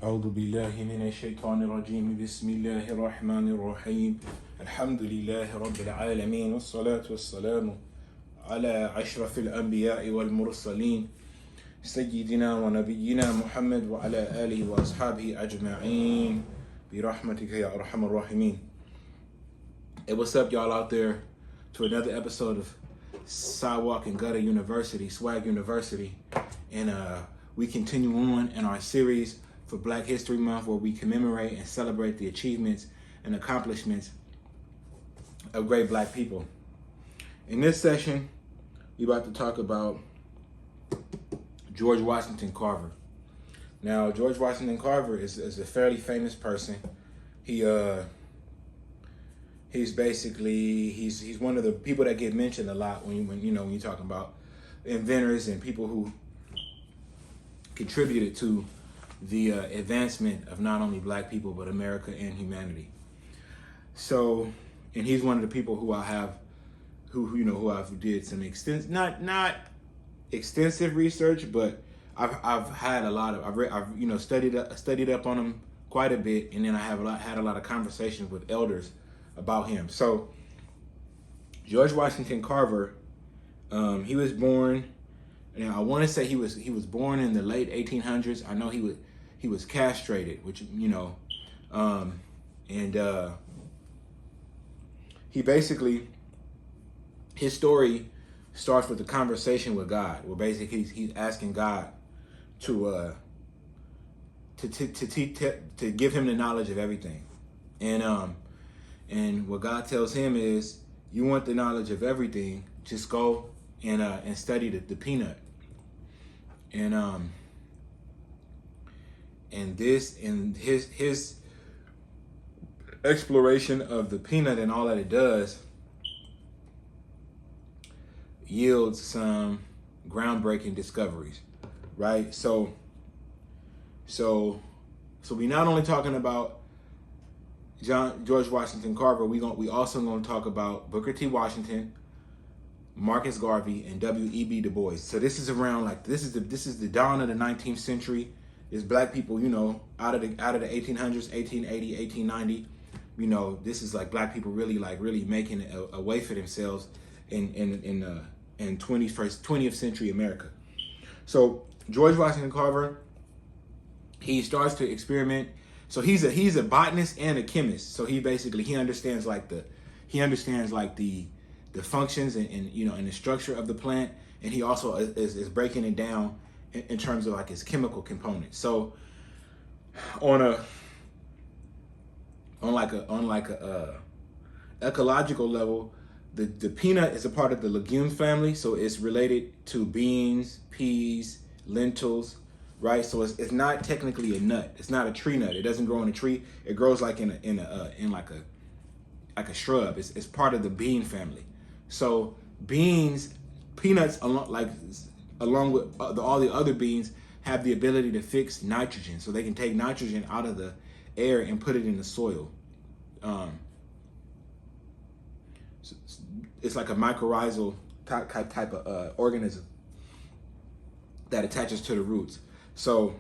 أعوذ بالله من الشيطان الرجيم بسم الله الرحمن الرحيم الحمد لله رب العالمين والصلاة والسلام على أشرف الأنبياء والمرسلين سيدنا ونبينا محمد وعلى آله وأصحابه أجمعين برحمتك يا أرحم الراحمين. Hey, what's up, y'all out there, to another episode of Sidewalk and Gutter University, Swag University. And we continue on in our series for Black History Month, where we commemorate and celebrate the achievements and accomplishments of great Black people. In this session, we're about to talk about George Washington Carver. Now, George Washington Carver is a fairly famous person. He's one of the people that get mentioned a lot when you're talking about inventors and people who contributed to the advancement of not only Black people but America and humanity. So, and he's one of the people who I've did some not extensive research, but I've had a lot of I've studied up on him quite a bit, and then I have had a lot of conversations with elders about him. So, George Washington Carver, he was born. And I want to say he was born in the late 1800s. I know he was castrated, which he basically, his story starts with a conversation with God, where basically he's asking God to give him the knowledge of everything, and what God tells him is, you want the knowledge of everything, just go and study the peanut. And his exploration of the peanut and all that it does yields some groundbreaking discoveries, right? So we not only talking about George Washington Carver, we also going to talk about Booker T. Washington, Marcus Garvey, and W.E.B. Du Bois. So this is around this is the dawn of the 19th century. It's Black people, out of the 1800s, 1880, 1890. This is like Black people really making a way for themselves in 20th century America. So George Washington Carver, he starts to experiment. So he's a botanist and a chemist. So he understands the functions and the structure of the plant, and he also is breaking it down in terms of its chemical components. So on a ecological level, the peanut is a part of the legume family, so it's related to beans, peas, lentils, right? So it's not technically a nut. It's not a tree nut. It doesn't grow in a tree. It grows like a shrub. It's part of the bean family. So peanuts, along with all the other beans, have the ability to fix nitrogen. So they can take nitrogen out of the air and put it in the soil. It's like a mycorrhizal type of organism that attaches to the roots. So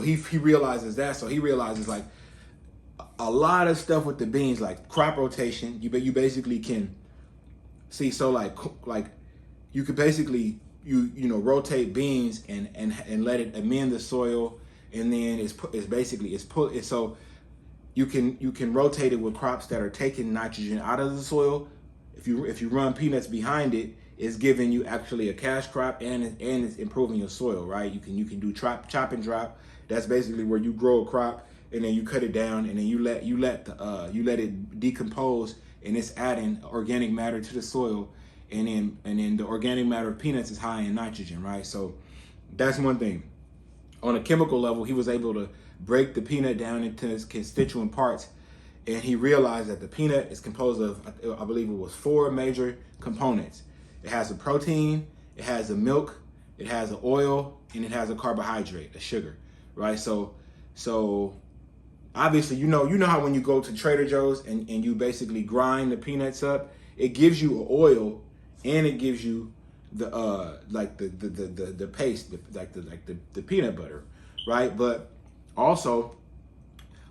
he realizes that. So he realizes a lot of stuff with the beans, like crop rotation. You basically can see. So you could basically rotate beans and let it amend the soil, and then so you can rotate it with crops that are taking nitrogen out of the soil. If you run peanuts behind it, it's giving you actually a cash crop, and it's improving your soil, right? You can do chop and drop. That's basically where you grow a crop and then you cut it down, and then you let it decompose, and it's adding organic matter to the soil, and then the organic matter of peanuts is high in nitrogen, right? So that's one thing. On a chemical level, he was able to break the peanut down into its constituent parts, and he realized that the peanut is composed of, I believe it was 4 major components. It has a protein, it has a milk, it has an oil, and it has a carbohydrate, a sugar, right? So obviously, you know how when you go to Trader Joe's and you basically grind the peanuts up, it gives you an oil, and it gives you the paste, the peanut butter, right? But also,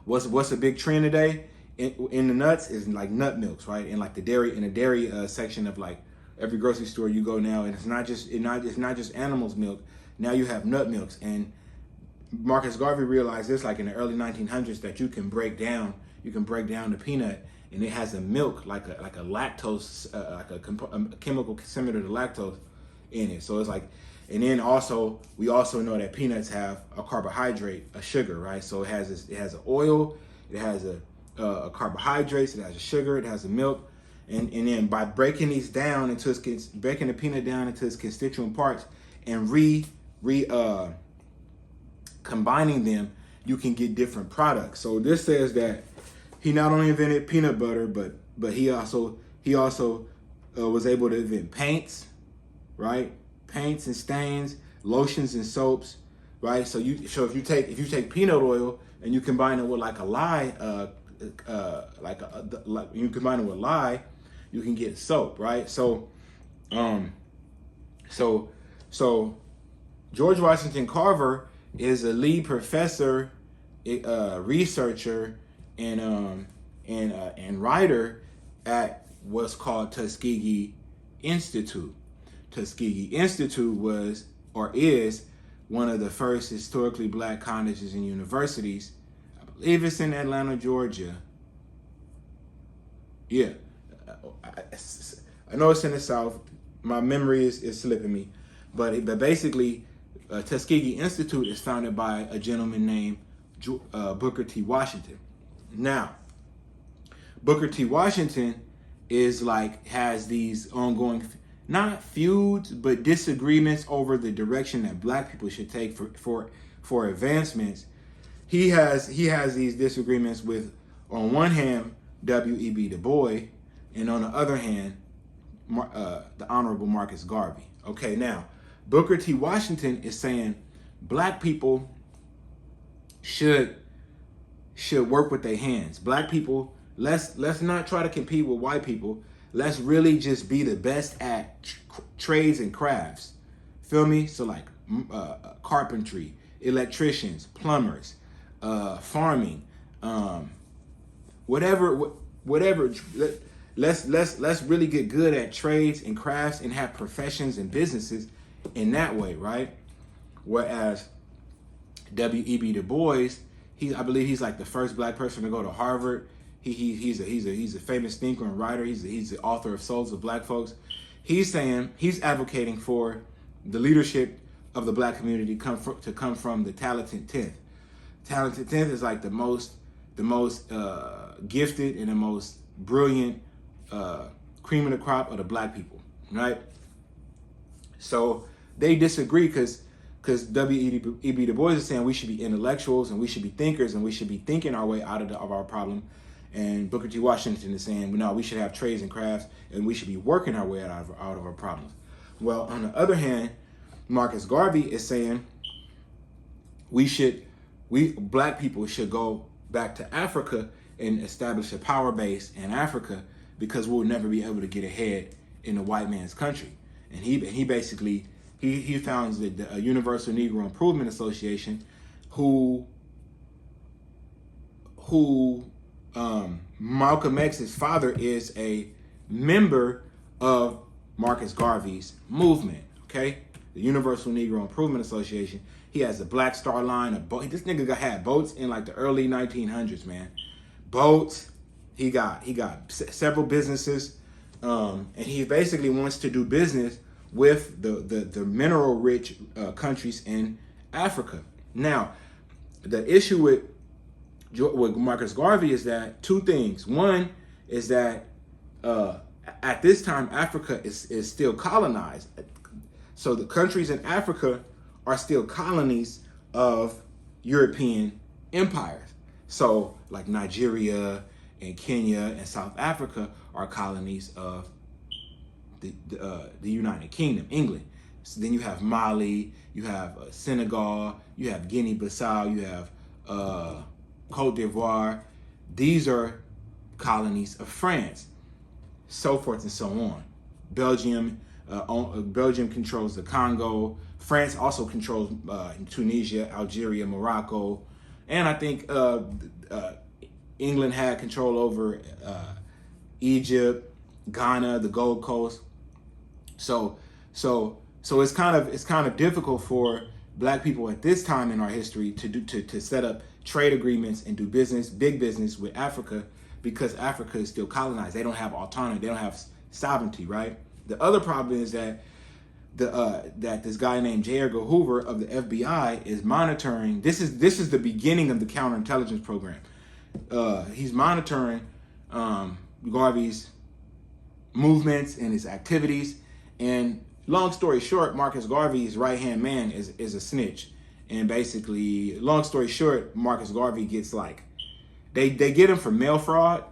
what's a big trend today in the nuts is like nut milks, right? And like the dairy section of like every grocery store you go now, and it's not just animals milk. Now you have nut milks, and Marcus Garvey realized this like in the early 1900s that you can break down the peanut, and it has a milk like a lactose a chemical similar to lactose in it. So it's like, and then also we also know that peanuts have a carbohydrate, a sugar, right? So it has an oil, it has a carbohydrates, it has a sugar, it has a milk, and then by breaking these down breaking the peanut down into its constituent parts and combining them, you can get different products. So this says that he not only invented peanut butter, but he also was able to invent paints, right? Paints and stains, lotions and soaps, right? So if you take peanut oil and you combine it with like a lye, you combine it with lye, you can get soap, right? So George Washington Carver is a lead professor, researcher, and writer at what's called Tuskegee Institute. Tuskegee Institute was or is one of the first historically black colleges and universities. I believe it's in Atlanta, Georgia. Yeah, I know it's in the South. My memory is slipping me, but basically, Tuskegee Institute is founded by a gentleman named Booker T. Washington. Now, Booker T. Washington has these ongoing, not feuds, but disagreements over the direction that black people should take for advancements. He has these disagreements with, on one hand, W.E.B. Du Bois, and on the other hand, the Honorable Marcus Garvey. Okay, now, Booker T. Washington is saying black people should work with their hands. Black people, let's not try to compete with white people. Let's really just be the best at trades and crafts. Feel me? So like carpentry, electricians, plumbers, farming, whatever. Let's really get good at trades and crafts and have professions and businesses in that way, right? Whereas W.E.B. Du Bois, I believe he's like the first black person to go to Harvard. He's a famous thinker and writer. He's the author of Souls of Black Folks. He's advocating for the leadership of the black community to come from the talented 10th. Talented 10th is like the most gifted and the most brilliant cream of the crop of the black people, right? So they disagree because W.E.B. Du Bois is saying we should be intellectuals and we should be thinkers and we should be thinking our way out of our problem. And Booker T. Washington is saying, no, we should have trades and crafts and we should be working our way out of our problems. Well, on the other hand, Marcus Garvey is saying black people should go back to Africa and establish a power base in Africa because we'll never be able to get ahead in the white man's country. And he basically founds the Universal Negro Improvement Association, who Malcolm X's father is a member of Marcus Garvey's movement. Okay, the Universal Negro Improvement Association. He has a Black Star Line, a boat. This nigga had boats in like the early 1900s, man. Boats. He got several businesses, and he basically wants to do business with the mineral-rich countries in Africa. Now, the issue with Marcus Garvey is that two things. One is that at this time, Africa is still colonized. So the countries in Africa are still colonies of European empires. So like Nigeria and Kenya and South Africa are colonies of the United Kingdom, England. So then you have Mali, you have Senegal, you have Guinea-Bissau, you have Cote d'Ivoire. These are colonies of France, so forth and so on. Belgium controls the Congo. France also controls Tunisia, Algeria, Morocco, and I think England had control over Egypt, Ghana, the Gold Coast. So it's kind of difficult for Black people at this time in our history to set up trade agreements and do big business with Africa, because Africa is still colonized. They don't have autonomy. They don't have sovereignty, right? The other problem is that that this guy named J. Edgar Hoover of the FBI is monitoring. This is the beginning of the counterintelligence program. He's monitoring Garvey's movements and his activities. And long story short, Marcus Garvey's right-hand man is a snitch. And basically, long story short, Marcus Garvey gets they get him for mail fraud.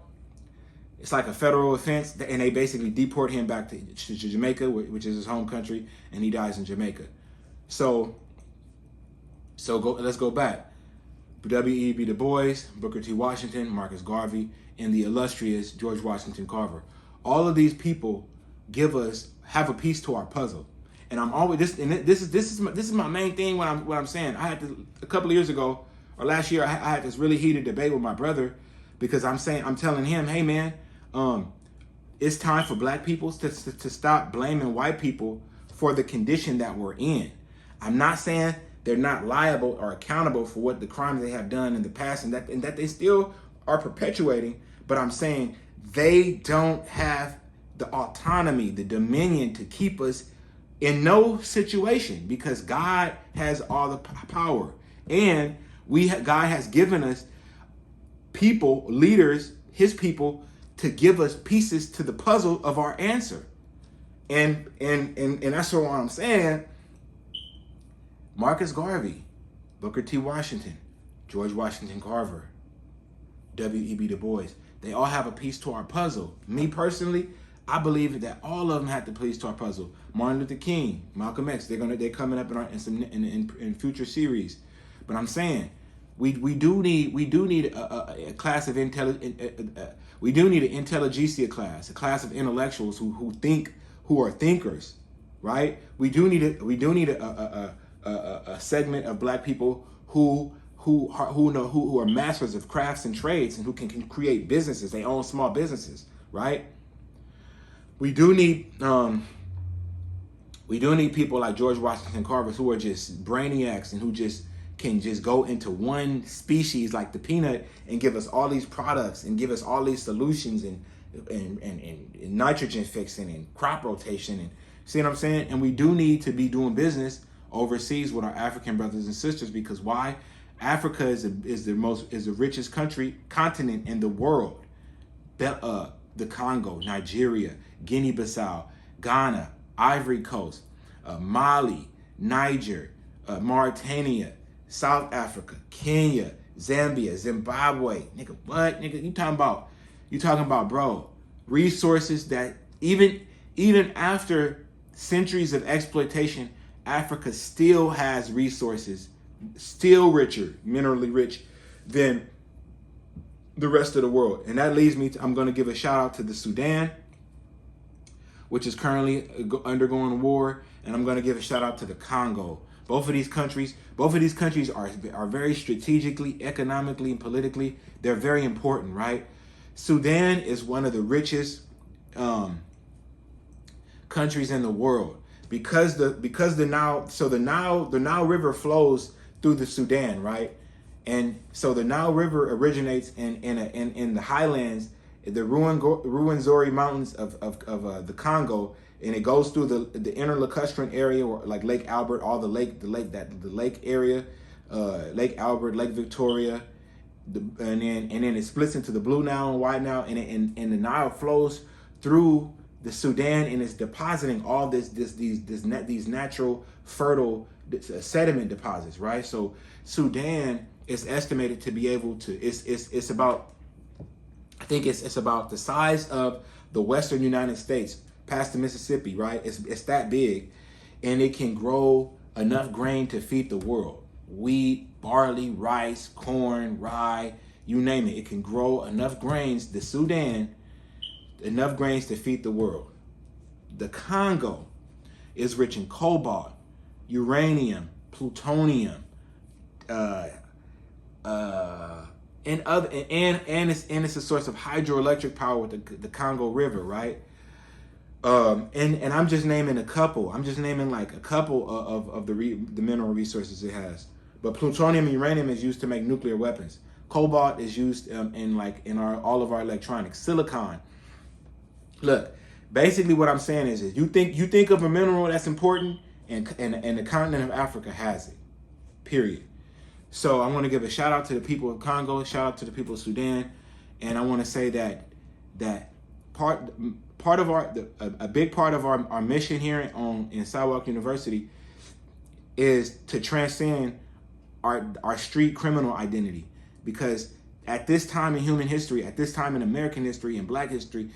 It's like a federal offense, and they basically deport him back to Jamaica, which is his home country, and he dies in Jamaica. Let's go back. W.E.B. Du Bois, Booker T. Washington, Marcus Garvey, and the illustrious George Washington Carver. All of these people have a piece to our puzzle. And I'm always this is my main thing when I'm saying. I had a couple of years ago or last year I had this really heated debate with my brother, because I'm telling him, hey man, it's time for Black people to stop blaming white people for the condition that we're in. I'm not saying they're not liable or accountable for what the crimes they have done in the past and that they still are perpetuating, but I'm saying they don't have the autonomy, the dominion to keep us in no situation, because God has all the power, and God has given us people, leaders, his people, to give us pieces to the puzzle of our answer. And that's what I'm saying. Marcus Garvey, Booker T. Washington, George Washington Carver, W.E.B. Du Bois, they all have a piece to our puzzle. Me personally, I believe that all of them have to piece to our puzzle. Martin Luther King, Malcolm X, they're coming up in future series. But I'm saying we do need a class of we do need an intelligentsia class, a class of intellectuals who are thinkers, right? We do need a segment of Black people who are masters of crafts and trades and who can create businesses. They own small businesses, right? We do need people like George Washington Carver who are just brainiacs and who can go into one species like the peanut and give us all these products and give us all these solutions and nitrogen fixing and crop rotation, and see what I'm saying? And we do need to be doing business overseas with our African brothers and sisters, because why? Africa is the richest continent in the world. The Congo, Nigeria, Guinea-Bissau, Ghana, Ivory Coast, Mali, Niger, Mauritania, South Africa, Kenya, Zambia, Zimbabwe. Nigga, what? Nigga, you talking about, bro, resources that even after centuries of exploitation, Africa still has resources, still richer, minerally rich than the rest of the world. And that leads me to, I'm going to give a shout out to the Sudan, which is currently undergoing war, and I'm going to give a shout out to the Congo. Both of these countries are very strategically, economically, and politically, they're very important, right? Sudan is one of the richest countries in the world because the Nile River flows through the Sudan, right? And so the Nile River originates in the highlands, the Ruwenzori Mountains of the Congo, and it goes through the inner lacustrine area, or like Lake Albert, all the lake area, Lake Albert, Lake Victoria, and then it splits into the Blue Nile and White Nile, and the Nile flows through the Sudan, and it's depositing all these natural fertile sediment deposits, right? So Sudan is estimated to be able to, it's about, I think it's about the size of the Western United States past the Mississippi, right? It's that big, and it can grow enough grain to feed the world. Wheat, barley, rice, corn, rye, you name it. It can grow enough grains, the Sudan, enough grains to feed the world. The Congo is rich in cobalt, uranium, plutonium, it's a source of hydroelectric power with the Congo River, right? And I'm just naming a couple. I'm just naming like a couple of the mineral resources it has. But plutonium and uranium is used to make nuclear weapons. Cobalt is used in all of our electronics. Silicon. Look, basically what I'm saying is you think of a mineral that's important, and the continent of Africa has it. Period. So I want to give a shout out to the people of Congo, shout out to the people of Sudan, and I want to say that a big part of our mission here in Sidewalk University is to transcend our street criminal identity, because at this time in human history, at this time in American history and Black history,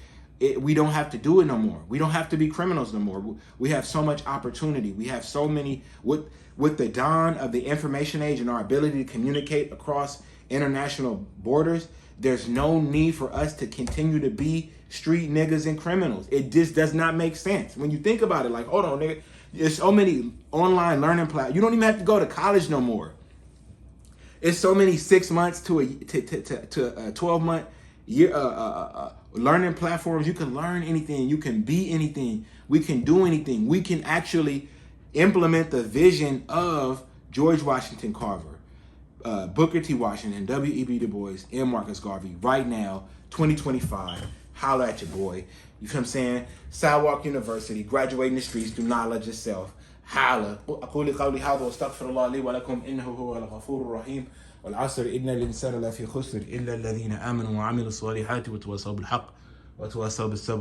we don't have to do it no more. We don't have to be criminals no more. We have so much opportunity. We have so many, with the dawn of the information age and our ability to communicate across international borders, there's no need for us to continue to be street niggas and criminals. It just does not make sense. When you think about it, like, hold on, nigga, there's so many online learning platforms. You don't even have to go to college no more. It's so many 6 months to a 12-month year learning platforms. You can learn anything. You can be anything. We can do anything. We can actually implement the vision of George Washington Carver, Booker T. Washington, W.E.B. Du Bois, and Marcus Garvey right now, 2025. Holla at your boy. You feel what I'm saying? Sidewalk University, graduating the streets through knowledge itself. Holla. أقول قولي هذا واستغفر الله لي ولكم إنه هو الغفور الرحيم والعصر إن الإنسان لفي خسر إلا الذين آمنوا وعملوا الصالحات وتواصوا بالحق وتواصوا بالصبر.